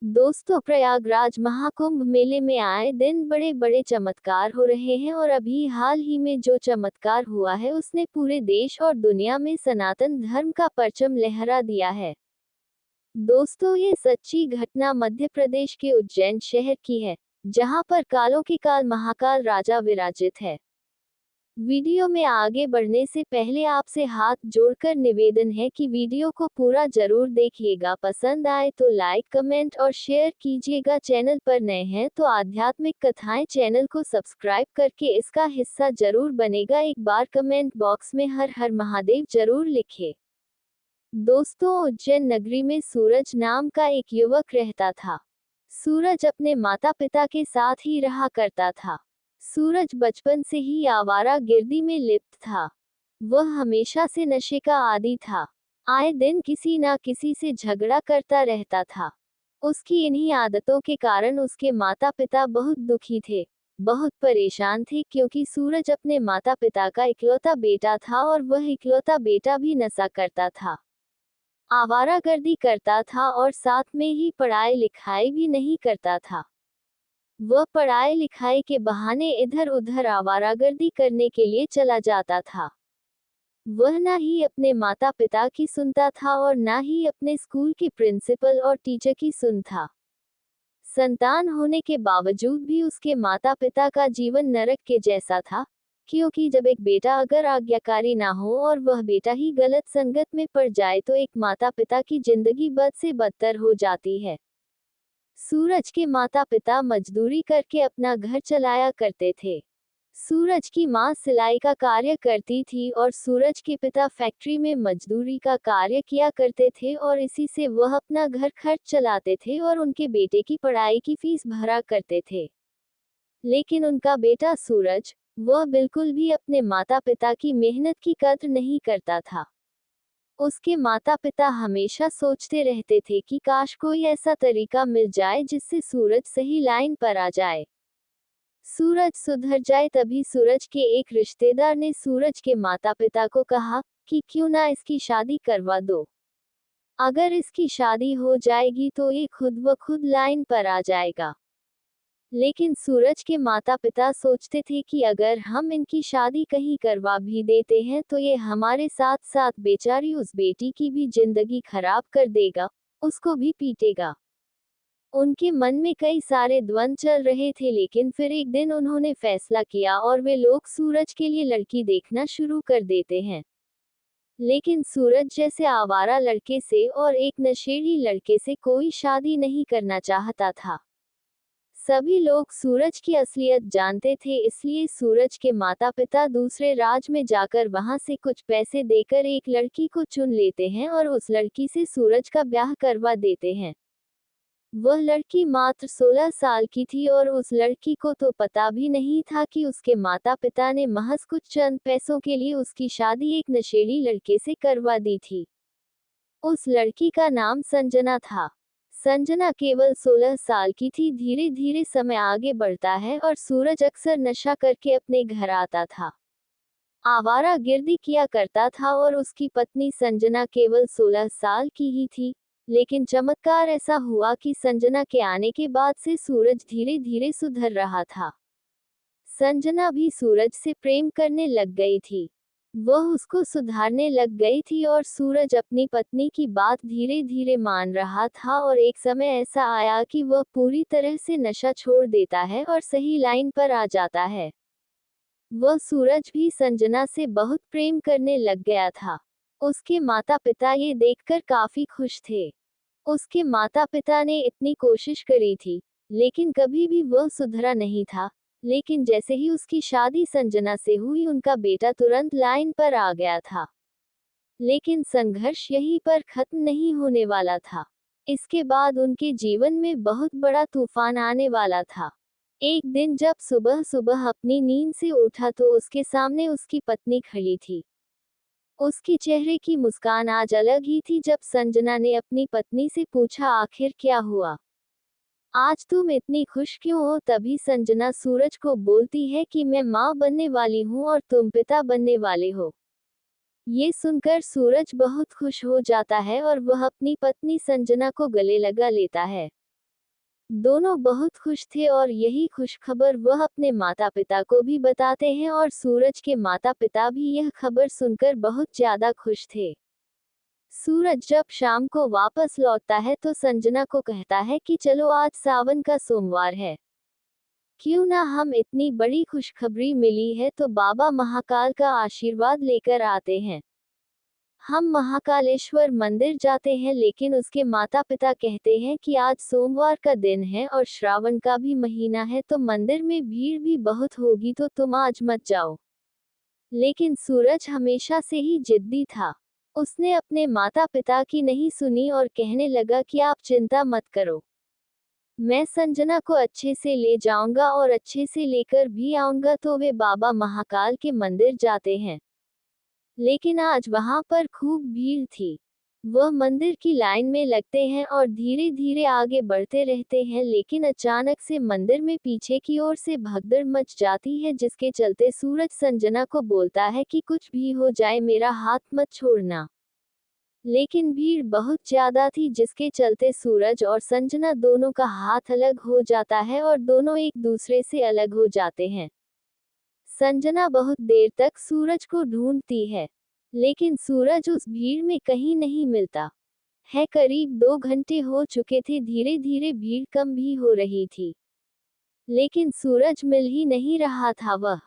दोस्तों, प्रयागराज महाकुंभ मेले में आए दिन बड़े बड़े चमत्कार हो रहे हैं और अभी हाल ही में जो चमत्कार हुआ है उसने पूरे देश और दुनिया में सनातन धर्म का परचम लहरा दिया है। दोस्तों, ये सच्ची घटना मध्य प्रदेश के उज्जैन शहर की है, जहां पर कालों के काल महाकाल राजा विराजित है। वीडियो में आगे बढ़ने से पहले आपसे हाथ जोड़कर निवेदन है कि वीडियो को पूरा जरूर देखिएगा। पसंद आए तो लाइक, कमेंट और शेयर कीजिएगा। चैनल पर नए हैं तो आध्यात्मिक कथाएं चैनल को सब्सक्राइब करके इसका हिस्सा जरूर बनेगा। एक बार कमेंट बॉक्स में हर हर महादेव जरूर लिखे। दोस्तों, उज्जैन नगरी में सूरज नाम का एक युवक रहता था। सूरज अपने माता पिता के साथ ही रहा करता था। सूरज बचपन से ही आवारा गिर्दी में लिप्त था। वह हमेशा से नशे का आदी था। आए दिन किसी ना किसी से झगड़ा करता रहता था। उसकी इन्हीं आदतों के कारण उसके माता पिता बहुत दुखी थे, बहुत परेशान थे, क्योंकि सूरज अपने माता पिता का इकलौता बेटा था और वह इकलौता बेटा भी नशा करता था, आवारागर्दी करता था और साथ में ही पढ़ाई लिखाई भी नहीं करता था। वह पढ़ाई लिखाई के बहाने इधर उधर आवारागर्दी करने के लिए चला जाता था। वह ना ही अपने माता पिता की सुनता था और ना ही अपने स्कूल के प्रिंसिपल और टीचर की सुनता। संतान होने के बावजूद भी उसके माता पिता का जीवन नरक के जैसा था, क्योंकि जब एक बेटा अगर आज्ञाकारी ना हो और वह बेटा ही गलत संगत में पड़ जाए तो एक माता पिता की जिंदगी बद से बदतर हो जाती है। सूरज के माता पिता मजदूरी करके अपना घर चलाया करते थे। सूरज की मां सिलाई का कार्य करती थी और सूरज के पिता फैक्ट्री में मजदूरी का कार्य किया करते थे और इसी से वह अपना घर खर्च चलाते थे और उनके बेटे की पढ़ाई की फीस भरा करते थे। लेकिन उनका बेटा सूरज, वह बिल्कुल भी अपने माता पिता की मेहनत की कद्र नहीं करता था। उसके माता पिता हमेशा सोचते रहते थे कि काश कोई ऐसा तरीका मिल जाए जिससे सूरज सही लाइन पर आ जाए, सूरज सुधर जाए। तभी सूरज के एक रिश्तेदार ने सूरज के माता पिता को कहा कि क्यों ना इसकी शादी करवा दो। अगर इसकी शादी हो जाएगी तो ये खुद व खुद लाइन पर आ जाएगा। लेकिन सूरज के माता पिता सोचते थे कि अगर हम इनकी शादी कहीं करवा भी देते हैं तो ये हमारे साथ साथ बेचारी उस बेटी की भी जिंदगी खराब कर देगा, उसको भी पीटेगा। उनके मन में कई सारे द्वंद्व चल रहे थे, लेकिन फिर एक दिन उन्होंने फैसला किया और वे लोग सूरज के लिए लड़की देखना शुरू कर देते हैं। लेकिन सूरज जैसे आवारा लड़के से और एक नशेड़ी लड़के से कोई शादी नहीं करना चाहता था। सभी लोग सूरज की असलियत जानते थे, इसलिए सूरज के माता पिता दूसरे राज्य में जाकर वहां से कुछ पैसे देकर एक लड़की को चुन लेते हैं और उस लड़की से सूरज का ब्याह करवा देते हैं। वह लड़की मात्र 16 साल की थी और उस लड़की को तो पता भी नहीं था कि उसके माता पिता ने महज कुछ चंद पैसों के लिए उसकी शादी एक नशेड़ी लड़के से करवा दी थी। उस लड़की का नाम संजना था। संजना केवल 16 साल की थी। धीरे धीरे समय आगे बढ़ता है और सूरज अक्सर नशा करके अपने घर आता था, आवारा गिर्दी किया करता था और उसकी पत्नी संजना केवल 16 साल की ही थी। लेकिन चमत्कार ऐसा हुआ कि संजना के आने के बाद से सूरज धीरे धीरे सुधर रहा था। संजना भी सूरज से प्रेम करने लग गई थी। वह उसको सुधारने लग गई थी और सूरज अपनी पत्नी की बात धीरे धीरे मान रहा था और एक समय ऐसा आया कि वह पूरी तरह से नशा छोड़ देता है और सही लाइन पर आ जाता है। वह सूरज भी संजना से बहुत प्रेम करने लग गया था। उसके माता पिता ये देखकर काफी खुश थे। उसके माता पिता ने इतनी कोशिश करी थी, लेकिन कभी भी वह सुधरा नहीं था। लेकिन जैसे ही उसकी शादी संजना से हुई, उनका बेटा तुरंत लाइन पर आ गया था। लेकिन संघर्ष यहीं पर खत्म नहीं होने वाला था। इसके बाद उनके जीवन में बहुत बड़ा तूफान आने वाला था। एक दिन जब सुबह सुबह अपनी नींद से उठा तो उसके सामने उसकी पत्नी खड़ी थी। उसके चेहरे की मुस्कान आज अलग ही थी। जब संजना ने अपनी पत्नी से पूछा, आखिर क्या हुआ, आज तुम इतनी खुश क्यों हो? तभी संजना सूरज को बोलती है कि मैं माँ बनने वाली हूँ और तुम पिता बनने वाले हो। ये सुनकर सूरज बहुत खुश हो जाता है और वह अपनी पत्नी संजना को गले लगा लेता है। दोनों बहुत खुश थे और यही खुशखबर वह अपने माता पिता को भी बताते हैं और सूरज के माता पिता भी यह खबर सुनकर बहुत ज्यादा खुश थे। सूरज जब शाम को वापस लौटता है तो संजना को कहता है कि चलो आज सावन का सोमवार है, क्यों ना हम इतनी बड़ी खुशखबरी मिली है तो बाबा महाकाल का आशीर्वाद लेकर आते हैं। हम महाकालेश्वर मंदिर जाते हैं, लेकिन उसके माता पिता कहते हैं कि आज सोमवार का दिन है और श्रावण का भी महीना है तो मंदिर में भीड़ भी बहुत होगी, तो तुम आज मत जाओ। लेकिन सूरज हमेशा से ही जिद्दी था। उसने अपने माता पिता की नहीं सुनी और कहने लगा कि आप चिंता मत करो, मैं संजना को अच्छे से ले जाऊंगा और अच्छे से लेकर भी आऊंगा। तो वे बाबा महाकाल के मंदिर जाते हैं, लेकिन आज वहां पर खूब भीड़ थी। वह मंदिर की लाइन में लगते हैं और धीरे धीरे आगे बढ़ते रहते हैं, लेकिन अचानक से मंदिर में पीछे की ओर से भगदड़ मच जाती है, जिसके चलते सूरज संजना को बोलता है कि कुछ भी हो जाए मेरा हाथ मत छोड़ना। लेकिन भीड़ बहुत ज्यादा थी, जिसके चलते सूरज और संजना दोनों का हाथ अलग हो जाता है और दोनों एक दूसरे से अलग हो जाते हैं। संजना बहुत देर तक सूरज को ढूंढती है, लेकिन सूरज उस भीड़ में कहीं नहीं मिलता है। करीब 2 घंटे हो चुके थे, धीरे धीरे भीड़ कम भी हो रही थी, लेकिन सूरज मिल ही नहीं रहा था। वह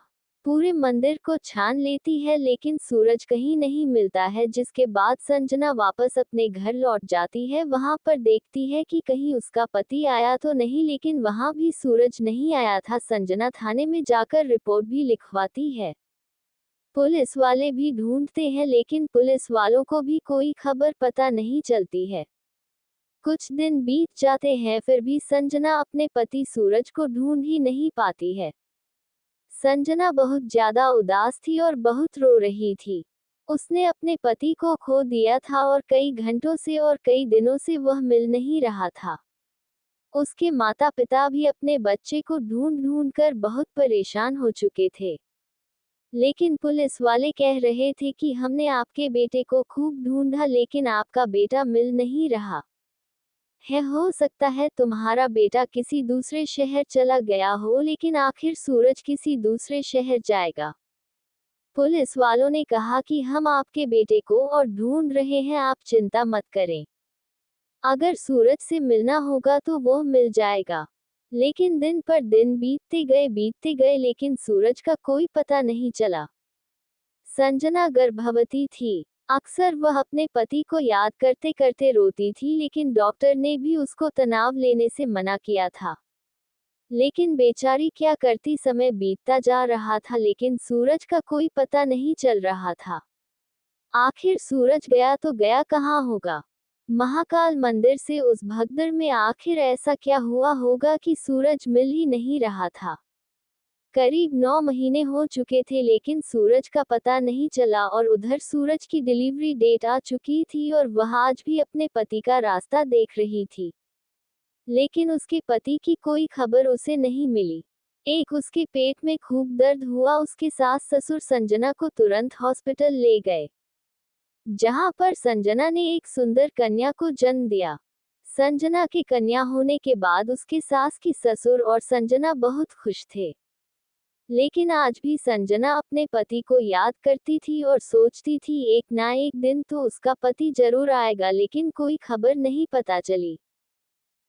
पूरे मंदिर को छान लेती है, लेकिन सूरज कहीं नहीं मिलता है, जिसके बाद संजना वापस अपने घर लौट जाती है। वहां पर देखती है कि कहीं उसका पति आया तो नहीं, लेकिन वहां भी सूरज नहीं आया था। संजना थाने में जाकर रिपोर्ट भी लिखवाती है। पुलिस वाले भी ढूंढते हैं, लेकिन पुलिस वालों को भी कोई खबर पता नहीं चलती है। कुछ दिन बीत जाते हैं, फिर भी संजना अपने पति सूरज को ढूंढ ही नहीं पाती है। संजना बहुत ज्यादा उदास थी और बहुत रो रही थी। उसने अपने पति को खो दिया था और कई घंटों से और कई दिनों से वह मिल नहीं रहा था। उसके माता पिता भी अपने बच्चे को ढूंढ ढूंढ कर बहुत परेशान हो चुके थे, लेकिन पुलिस वाले कह रहे थे कि हमने आपके बेटे को खूब ढूंढा, लेकिन आपका बेटा मिल नहीं रहा है। हो सकता है तुम्हारा बेटा किसी दूसरे शहर चला गया हो, लेकिन आखिर सूरज किसी दूसरे शहर जाएगा। पुलिस वालों ने कहा कि हम आपके बेटे को और ढूंढ रहे हैं, आप चिंता मत करें। अगर सूरज से मिलना होगा तो वो मिल जाएगा। लेकिन दिन पर दिन बीतते गए, लेकिन सूरज का कोई पता नहीं चला। संजना गर्भवती थी। अक्सर वह अपने पति को याद करते करते रोती थी, लेकिन डॉक्टर ने भी उसको तनाव लेने से मना किया था। लेकिन बेचारी क्या करती, समय बीतता जा रहा था, लेकिन सूरज का कोई पता नहीं चल रहा था। आखिर सूरज गया तो गया कहाँ होगा? महाकाल मंदिर से उस भगदड़ में आखिर ऐसा क्या हुआ होगा कि सूरज मिल ही नहीं रहा था। करीब 9 महीने हो चुके थे, लेकिन सूरज का पता नहीं चला और उधर सूरज की डिलीवरी डेट आ चुकी थी और वह आज भी अपने पति का रास्ता देख रही थी, लेकिन उसके पति की कोई खबर उसे नहीं मिली। एक उसके पेट में खूब दर्द हुआ, उसके सास ससुर संजना को तुरंत हॉस्पिटल ले गए, जहां पर संजना ने एक सुंदर कन्या को जन्म दिया। संजना के कन्या होने के बाद उसके सास की ससुर और संजना बहुत खुश थे, लेकिन आज भी संजना अपने पति को याद करती थी और सोचती थी एक ना एक दिन तो उसका पति जरूर आएगा, लेकिन कोई खबर नहीं पता चली।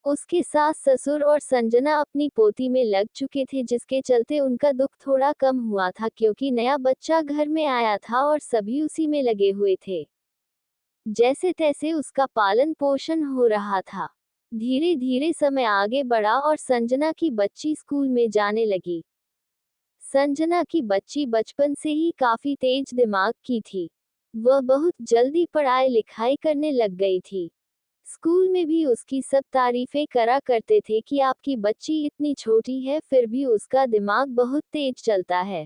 उसके सास ससुर और संजना अपनी पोती में लग चुके थे, जिसके चलते उनका दुख थोड़ा कम हुआ था, क्योंकि नया बच्चा घर में आया था और सभी उसी में लगे हुए थे। जैसे तैसे उसका पालन पोषण हो रहा था। धीरे धीरे समय आगे बढ़ा और संजना की बच्ची स्कूल में जाने लगी। संजना की बच्ची बचपन से ही काफी तेज दिमाग की थी। वह बहुत जल्दी पढ़ाई लिखाई करने लग गई थी। स्कूल में भी उसकी सब तारीफें करा करते थे कि आपकी बच्ची इतनी छोटी है, फिर भी उसका दिमाग बहुत तेज चलता है।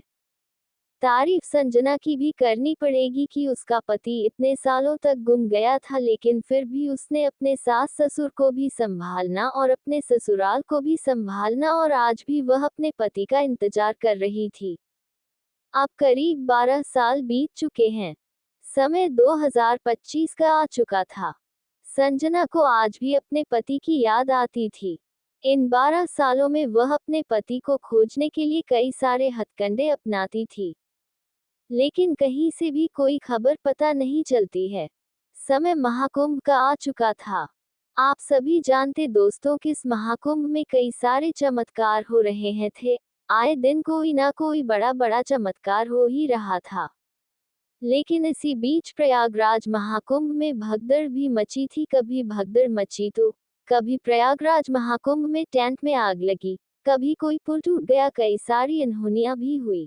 तारीफ संजना की भी करनी पड़ेगी कि उसका पति इतने सालों तक गुम गया था, लेकिन फिर भी उसने अपने सास ससुर को भी संभालना और अपने ससुराल को भी संभालना, और आज भी वह अपने पति का इंतजार कर रही थी। अब करीब 12 साल बीत चुके हैं। समय 2025 का आ चुका था। संजना को आज भी अपने पति की याद आती थी। इन 12 सालों में वह अपने पति को खोजने के लिए कई सारे हथकंडे अपनाती थी, लेकिन कहीं से भी कोई खबर पता नहीं चलती है। समय महाकुंभ का आ चुका था। आप सभी जानते दोस्तों कि इस महाकुंभ में कई सारे चमत्कार हो रहे हैं थे। आए दिन कोई ना कोई बड़ा बड़ा चमत्कार हो ही रहा था। लेकिन इसी बीच प्रयागराज महाकुंभ में भगदड़ भी मची थी। कभी भगदड़ मची तो कभी प्रयागराज महाकुंभ में टेंट में आग लगी, कभी कोई पुल टूट गया, कई सारी अनहोनियां भी हुई।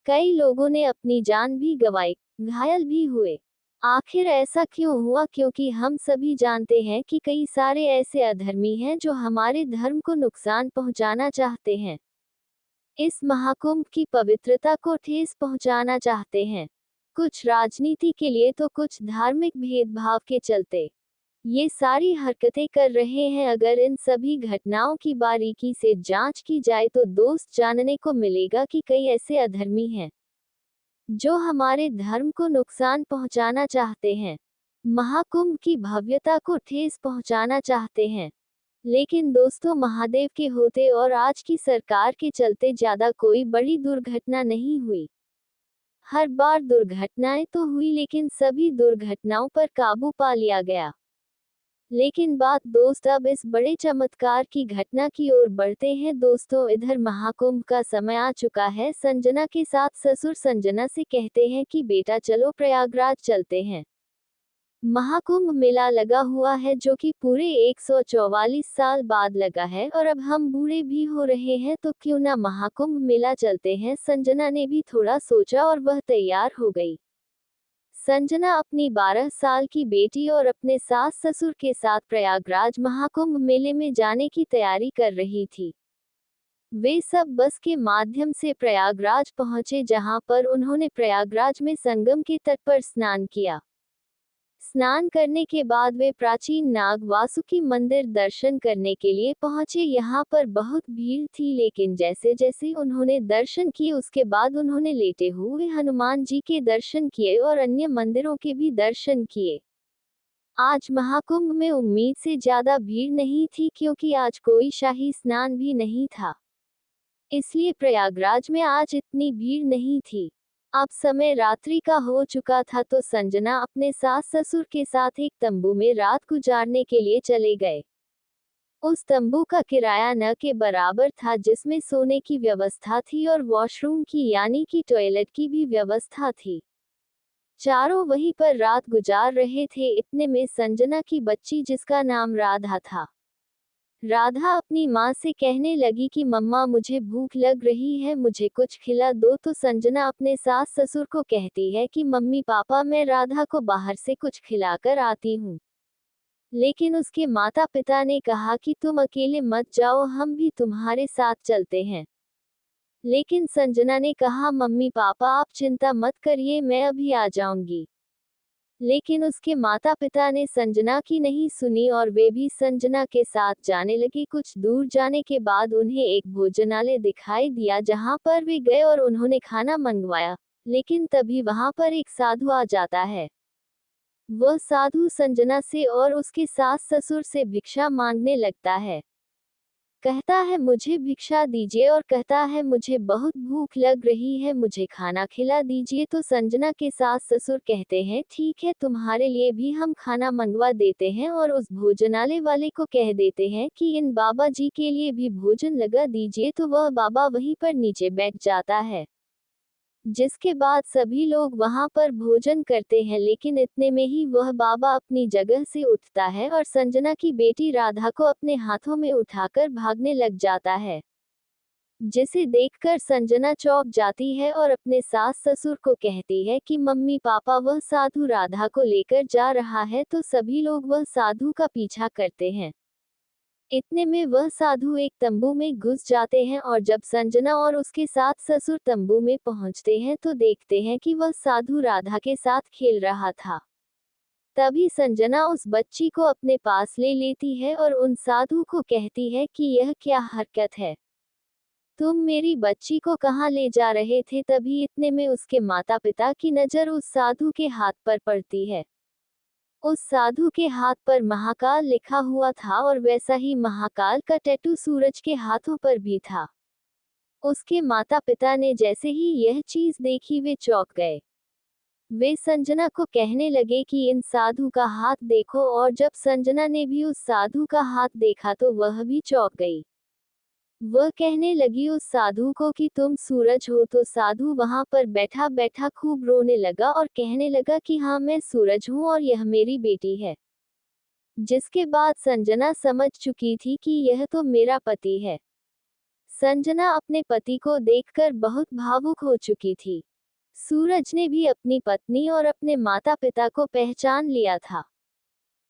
कई लोगों ने अपनी जान भी गंवाई, घायल भी हुए। आखिर ऐसा क्यों हुआ? क्योंकि हम सभी जानते हैं कि कई सारे ऐसे अधर्मी हैं जो हमारे धर्म को नुकसान पहुंचाना चाहते हैं। इस महाकुंभ की पवित्रता को ठेस पहुंचाना चाहते हैं। कुछ राजनीति के लिए तो कुछ धार्मिक भेदभाव के चलते ये सारी हरकतें कर रहे हैं। अगर इन सभी घटनाओं की बारीकी से जांच की जाए तो दोस्त जानने को मिलेगा कि कई ऐसे अधर्मी हैं जो हमारे धर्म को नुकसान पहुंचाना चाहते हैं, महाकुंभ की भव्यता को ठेस पहुंचाना चाहते हैं। लेकिन दोस्तों, महादेव के होते और आज की सरकार के चलते ज्यादा कोई बड़ी दुर्घटना नहीं हुई। हर बार दुर्घटनाएं तो हुई, लेकिन सभी दुर्घटनाओं पर काबू पा लिया गया। लेकिन बात दोस्त अब इस बड़े चमत्कार की घटना की ओर बढ़ते हैं। दोस्तों, इधर महाकुंभ का समय आ चुका है। संजना के साथ ससुर संजना से कहते हैं कि बेटा चलो प्रयागराज चलते हैं। महाकुंभ मेला लगा हुआ है जो कि पूरे 144 साल बाद लगा है, और अब हम बूढ़े भी हो रहे हैं तो क्यों ना महाकुंभ मेला चलते हैं। संजना ने भी थोड़ा सोचा और वह तैयार हो गई। संजना अपनी 12 साल की बेटी और अपने सास ससुर के साथ प्रयागराज महाकुंभ मेले में जाने की तैयारी कर रही थी। वे सब बस के माध्यम से प्रयागराज पहुंचे, जहां पर उन्होंने प्रयागराज में संगम के तट पर स्नान किया। स्नान करने के बाद वे प्राचीन नाग वासुकी मंदिर दर्शन करने के लिए पहुंचे। यहाँ पर बहुत भीड़ थी, लेकिन जैसे जैसे उन्होंने दर्शन किए उसके बाद उन्होंने लेटे हुए हनुमान जी के दर्शन किए और अन्य मंदिरों के भी दर्शन किए। आज महाकुंभ में उम्मीद से ज्यादा भीड़ नहीं थी, क्योंकि आज कोई शाही स्नान भी नहीं था, इसलिए प्रयागराज में आज इतनी भीड़ नहीं थी। अब समय रात्रि का हो चुका था तो संजना अपने सास ससुर के साथ एक तंबू में रात गुजारने के लिए चले गए। उस तंबू का किराया न के बराबर था, जिसमें सोने की व्यवस्था थी और वॉशरूम की यानी कि टॉयलेट की भी व्यवस्था थी। चारों वहीं पर रात गुजार रहे थे। इतने में संजना की बच्ची, जिसका नाम राधा था, राधा अपनी माँ से कहने लगी कि मम्मा मुझे भूख लग रही है, मुझे कुछ खिला दो। तो संजना अपने सास ससुर को कहती है कि मम्मी पापा, मैं राधा को बाहर से कुछ खिलाकर आती हूँ। लेकिन उसके माता पिता ने कहा कि तुम अकेले मत जाओ, हम भी तुम्हारे साथ चलते हैं। लेकिन संजना ने कहा मम्मी पापा आप चिंता मत करिए, मैं अभी आ जाऊंगी। लेकिन उसके माता पिता ने संजना की नहीं सुनी और वे भी संजना के साथ जाने लगे। कुछ दूर जाने के बाद उन्हें एक भोजनालय दिखाई दिया, जहां पर वे गए और उन्होंने खाना मंगवाया। लेकिन तभी वहां पर एक साधु आ जाता है। वह साधु संजना से और उसके सास ससुर से भिक्षा मांगने लगता है। कहता है मुझे भिक्षा दीजिए और कहता है मुझे बहुत भूख लग रही है, मुझे खाना खिला दीजिए। तो संजना के सास ससुर कहते हैं ठीक है, तुम्हारे लिए भी हम खाना मंगवा देते हैं, और उस भोजनालय वाले को कह देते हैं कि इन बाबा जी के लिए भी भोजन लगा दीजिए। तो वह बाबा वहीं पर नीचे बैठ जाता है, जिसके बाद सभी लोग वहां पर भोजन करते हैं। लेकिन इतने में ही वह बाबा अपनी जगह से उठता है और संजना की बेटी राधा को अपने हाथों में उठाकर भागने लग जाता है, जिसे देखकर संजना चौंक जाती है और अपने सास ससुर को कहती है कि मम्मी पापा, वह साधु राधा को लेकर जा रहा है। तो सभी लोग वह साधु का पीछा करते हैं। इतने में वह साधु एक तंबू में घुस जाते हैं, और जब संजना और उसके साथ ससुर तंबू में पहुंचते हैं तो देखते हैं कि वह साधु राधा के साथ खेल रहा था। तभी संजना उस बच्ची को अपने पास ले लेती है और उन साधु को कहती है कि यह क्या हरकत है, तुम मेरी बच्ची को कहाँ ले जा रहे थे। तभी इतने में उसके माता पिता की नजर उस साधु के हाथ पर पड़ती है। उस साधु के हाथ पर महाकाल लिखा हुआ था और वैसा ही महाकाल का टैटू सूरज के हाथों पर भी था। उसके माता पिता ने जैसे ही यह चीज देखी वे चौंक गए। वे संजना को कहने लगे कि इन साधु का हाथ देखो, और जब संजना ने भी उस साधु का हाथ देखा तो वह भी चौंक गई। वह कहने लगी उस साधु को कि तुम सूरज हो, तो साधु वहां पर बैठा बैठा खूब रोने लगा और कहने लगा कि हाँ, मैं सूरज हूँ और यह मेरी बेटी है। जिसके बाद संजना समझ चुकी थी कि यह तो मेरा पति है। संजना अपने पति को देखकर बहुत भावुक हो चुकी थी। सूरज ने भी अपनी पत्नी और अपने माता पिता को पहचान लिया था।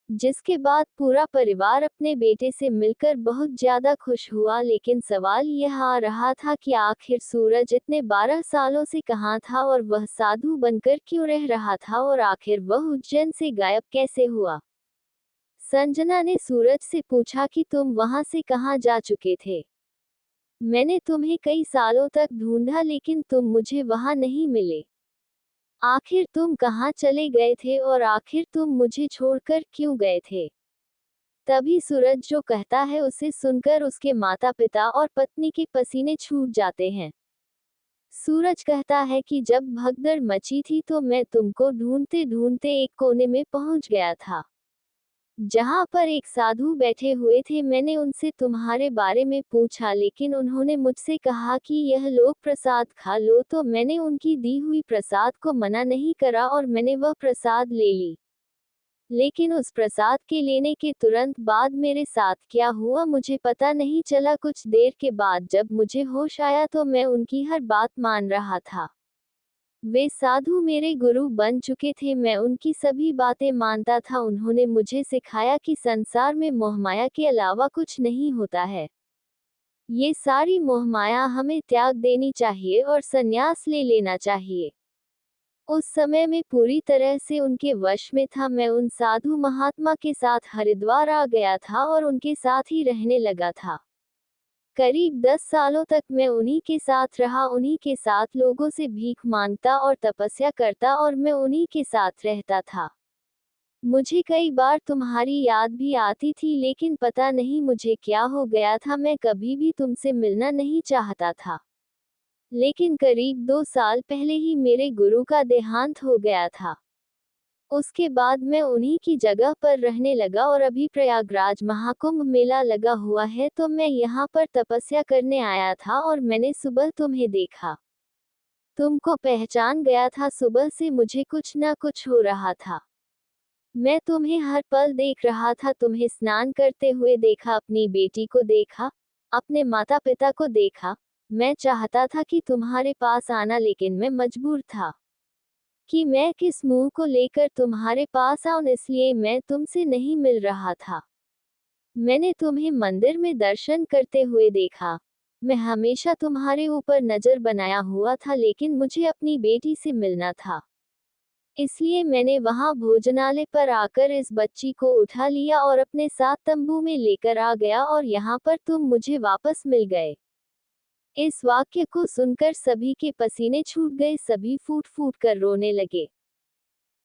जिसके बाद पूरा परिवार अपने बेटे से मिलकर बहुत ज्यादा खुश हुआ। लेकिन सवाल यह आ रहा था कि आखिर सूरज इतने 12 सालों से कहाँ था और वह साधु बनकर क्यों रह रहा था, और आखिर वह उज्जैन से गायब कैसे हुआ। संजना ने सूरज से पूछा कि तुम वहां से कहाँ जा चुके थे। मैंने तुम्हें कई सालों तक ढूंढा लेकिन तुम मुझे वहां नहीं मिले। आखिर तुम कहाँ चले गए थे और आखिर तुम मुझे छोड़कर क्यों गए थे। तभी सूरज जो कहता है उसे सुनकर उसके माता पिता और पत्नी के पसीने छूट जाते हैं। सूरज कहता है कि जब भगदड़ मची थी तो मैं तुमको ढूंढते ढूंढते एक कोने में पहुंच गया था, जहां पर एक साधु बैठे हुए थे। मैंने उनसे तुम्हारे बारे में पूछा लेकिन उन्होंने मुझसे कहा कि यह लोग प्रसाद खा लो, तो मैंने उनकी दी हुई प्रसाद को मना नहीं करा और मैंने वह प्रसाद ले ली। लेकिन उस प्रसाद के लेने के तुरंत बाद मेरे साथ क्या हुआ मुझे पता नहीं चला। कुछ देर के बाद जब मुझे होश आया तो मैं उनकी हर बात मान रहा था। वे साधु मेरे गुरु बन चुके थे, मैं उनकी सभी बातें मानता था। उन्होंने मुझे सिखाया कि संसार में मोहमाया के अलावा कुछ नहीं होता है। ये सारी मोहमाया हमें त्याग देनी चाहिए और संन्यास ले लेना चाहिए। उस समय में पूरी तरह से उनके वश में था। मैं उन साधु महात्मा के साथ हरिद्वार आ गया था और उनके साथ ही रहने लगा था। करीब 10 सालों तक मैं उन्हीं के साथ रहा, उन्हीं के साथ लोगों से भीख मांगता और तपस्या करता और मैं उन्हीं के साथ रहता था। मुझे कई बार तुम्हारी याद भी आती थी लेकिन पता नहीं मुझे क्या हो गया था, मैं कभी भी तुमसे मिलना नहीं चाहता था। लेकिन करीब 2 साल पहले ही मेरे गुरु का देहांत हो गया था। उसके बाद मैं उन्हीं की जगह पर रहने लगा और अभी प्रयागराज महाकुंभ मेला लगा हुआ है तो मैं यहाँ पर तपस्या करने आया था और मैंने सुबह तुम्हें देखा। तुमको पहचान गया था। सुबह से मुझे कुछ न कुछ हो रहा था। मैं तुम्हें हर पल देख रहा था। तुम्हें स्नान करते हुए देखा, अपनी बेटी को देखा, अपने माता पिता को देखा। मैं चाहता था कि तुम्हारे पास आना लेकिन मैं मजबूर था कि मैं किस मुंह को लेकर तुम्हारे पास आऊं, इसलिए मैं तुमसे नहीं मिल रहा था। मैंने तुम्हें मंदिर में दर्शन करते हुए देखा। मैं हमेशा तुम्हारे ऊपर नजर बनाया हुआ था लेकिन मुझे अपनी बेटी से मिलना था। इसलिए मैंने वहां भोजनालय पर आकर इस बच्ची को उठा लिया और अपने साथ तंबू में लेकर आ गया और यहाँ पर तुम मुझे वापस मिल गए। इस वाक्य को सुनकर सभी के पसीने छूट गए, सभी फूट फूट कर रोने लगे।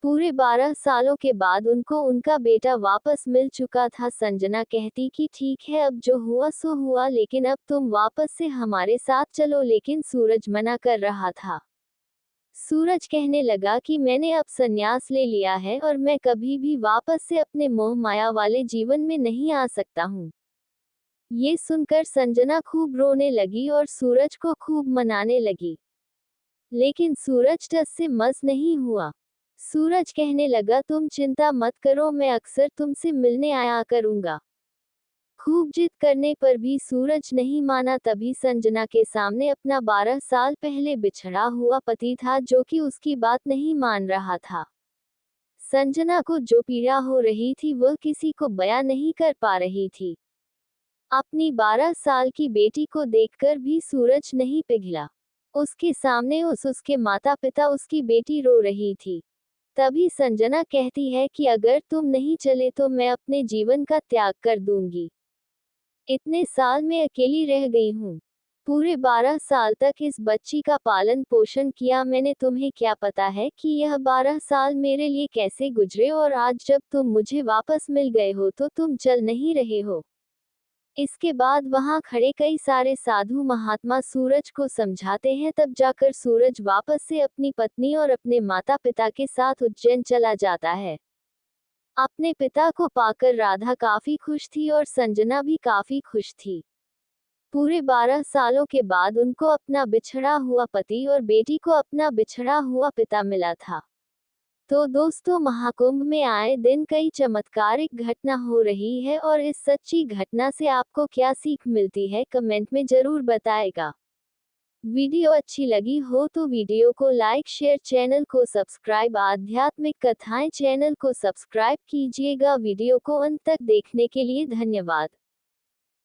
पूरे 12 सालों के बाद उनको उनका बेटा वापस मिल चुका था। संजना कहती कि ठीक है, अब जो हुआ सो हुआ, लेकिन अब तुम वापस से हमारे साथ चलो। लेकिन सूरज मना कर रहा था। सूरज कहने लगा कि मैंने अब संन्यास ले लिया है और मैं कभी भी वापस से अपने मोह माया वाले जीवन में नहीं आ सकता हूँ। ये सुनकर संजना खूब रोने लगी और सूरज को खूब मनाने लगी। लेकिन सूरज टस से मस नहीं हुआ। सूरज कहने लगा तुम चिंता मत करो, मैं अक्सर तुमसे मिलने आया करूंगा। खूब जिद करने पर भी सूरज नहीं माना। तभी संजना के सामने अपना 12 साल पहले बिछड़ा हुआ पति था जो कि उसकी बात नहीं मान रहा था। संजना को जो पीड़ा हो रही थी वह किसी को बयां नहीं कर पा रही थी। अपनी 12 साल की बेटी को देखकर भी सूरज नहीं पिघला। उसके सामने उसके माता पिता, उसकी बेटी रो रही थी। तभी संजना कहती है कि अगर तुम नहीं चले तो मैं अपने जीवन का त्याग कर दूंगी। इतने साल मैं अकेली रह गई हूँ। पूरे 12 साल तक इस बच्ची का पालन पोषण किया मैंने, तुम्हें क्या पता है कि यह 12 साल मेरे लिए कैसे गुजरे, और आज जब तुम मुझे वापस मिल गए हो तो तुम चल नहीं रहे हो। इसके बाद वहां खड़े कई सारे साधु महात्मा सूरज को समझाते हैं, तब जाकर सूरज वापस से अपनी पत्नी और अपने माता पिता के साथ उज्जैन चला जाता है। अपने पिता को पाकर राधा काफी खुश थी और संजना भी काफी खुश थी। पूरे 12 सालों के बाद उनको अपना बिछड़ा हुआ पति और बेटी को अपना बिछड़ा हुआ पिता मिला था। तो दोस्तों, महाकुंभ में आए दिन कई चमत्कारिक घटना हो रही है, और इस सच्ची घटना से आपको क्या सीख मिलती है, कमेंट में जरूर बताएगा। वीडियो अच्छी लगी हो तो वीडियो को लाइक शेयर, चैनल को सब्सक्राइब, आध्यात्मिक कथाएं चैनल को सब्सक्राइब कीजिएगा। वीडियो को अंत तक देखने के लिए धन्यवाद।